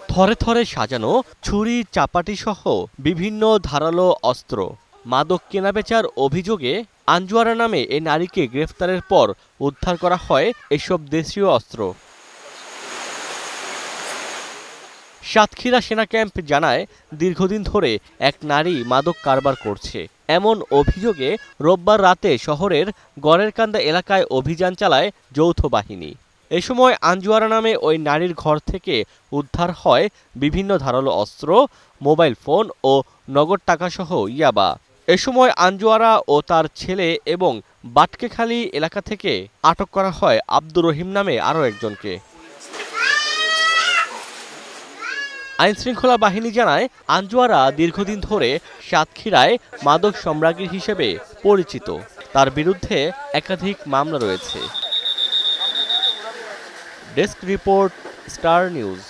থরে থরে সাজানো ছুরি, চাপাটি সহ বিভিন্ন ধারালো অস্ত্র। মাদক কেনাবেচার অভিযোগে আঞ্জুয়ারা নামে এই নারীকে গ্রেফতারের পর উদ্ধার করা হয় এসব দেশীয় অস্ত্র। সাতক্ষীরা সেনা ক্যাম্প জানায়, দীর্ঘদিন ধরে এক নারী মাদক কারবার করছে। এমন অভিযোগে রোববার রাতে শহরের গড়েরকান্দা এলাকায় অভিযান চালায় যৌথ বাহিনী। এ সময় আঞ্জুয়ারা নামে ওই নারীর ঘর থেকে উদ্ধার হয় বিভিন্ন ধারালো অস্ত্র, মোবাইল ফোন ও নগদ টাকাসহ ইয়াবা। এ সময় আঞ্জুয়ারা ও তার ছেলে এবং বাটকেখালী এলাকা থেকে আটক করা হয় আব্দুর রহিম নামে আরও একজনকে। আইনশৃঙ্খলা বাহিনী জানায়, আঞ্জুয়ারা দীর্ঘদিন ধরে সাতক্ষীরায় মাদক সম্রাজ্ঞী হিসেবে পরিচিত। তার বিরুদ্ধে একাধিক মামলা রয়েছে। Desk report, star news.